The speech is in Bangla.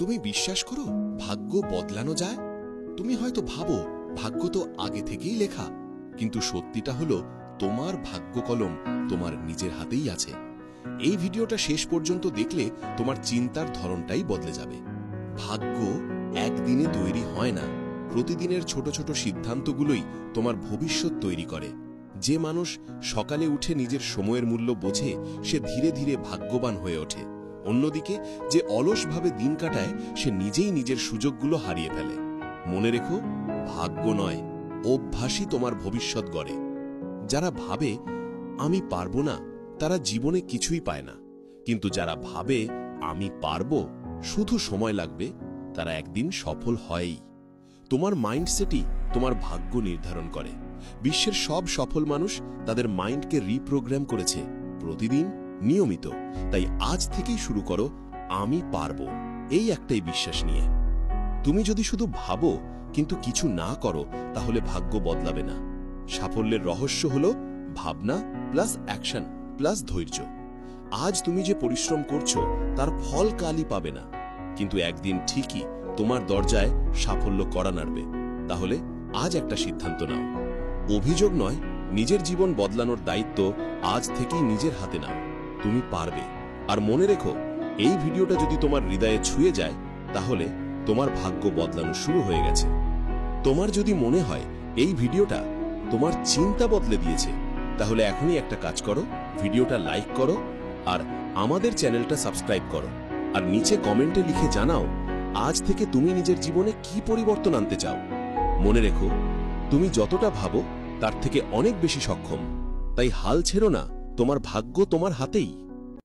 তুমি বিশ্বাস করো ভাগ্য বদলানো যায়? তুমি হয়তো ভাবো ভাগ্য তো আগে থেকেই লেখা, কিন্তু সত্যিটা হলো তোমার ভাগ্য কলম তোমার নিজের হাতেই আছে। এই ভিডিওটা শেষ পর্যন্ত দেখলে তোমার চিন্তার ধরনটাই বদলে যাবে। ভাগ্য একদিনে তৈরি হয় না, প্রতিদিনের ছোট ছোট সিদ্ধান্তগুলোই তোমার ভবিষ্যৎ তৈরি করে। যে মানুষ সকালে উঠে নিজের সময়ের মূল্য বোঝে সে ধীরে ধীরে ভাগ্যবান হয়ে ওঠে। অন্যদিকে যে অলসভাবে দিন কাটায় সে নিজেই নিজের সুযোগগুলো হারিয়ে ফেলে। মনে রেখো, ভাগ্য নয়, অভ্যাসই তোমার ভবিষ্যৎ গড়ে। যারা ভাবে আমি পারবো না, তারা জীবনে কিছুই পায় না। কিন্তু যারা ভাবে আমি পারবো, শুধু সময় লাগবে, তারা একদিন সফল হয়ই। তোমার মাইন্ডসেটই তোমার ভাগ্য নির্ধারণ করে। বিশ্বের সব সফল মানুষ তাদের মাইন্ডকে রিপ্রোগ্রাম করেছে, প্রতিদিন, নিয়মিত। তাই আজ থেকেই শুরু করো আমি পারবো, এই একটাই বিশ্বাস নিয়ে। তুমি যদি শুধু ভাবো কিন্তু কিছু না করো, তাহলে ভাগ্য বদলাবে না। সাফল্যের রহস্য হলো ভাবনা প্লাস অ্যাকশন প্লাস ধৈর্য। আজ তুমি যে পরিশ্রম করছো তার ফল কালই পাবে না, কিন্তু একদিন ঠিকই তোমার দরজায় সাফল্য কড়া নাড়বে। তাহলে আজ একটা সিদ্ধান্ত নাও। অভিযোগ নয়, নিজের জীবন বদলানোর দায়িত্ব আজ থেকেই নিজের হাতে নাও। তুমি পারবে। আর মনে রেখো, এই ভিডিওটা যদি তোমার হৃদয়ে ছুঁয়ে যায়, তাহলে তোমার ভাগ্য বদলানো শুরু হয়ে গেছে। তোমার যদি মনে হয় এই ভিডিওটা তোমার চিন্তা বদলে দিয়েছে, তাহলে এখনই একটা কাজ করো, ভিডিওটা লাইক করো আর আমাদের চ্যানেলটা সাবস্ক্রাইব করো। আর নিচে কমেন্টে লিখে জানাও আজ থেকে তুমি নিজের জীবনে কি পরিবর্তন আনতে চাও। মনে রেখো, তুমি যতটা ভাবো তার থেকে অনেক বেশি সক্ষম। তাই হাল ছেড়ো না, তোমার ভাগ্য তোমার হাতেই।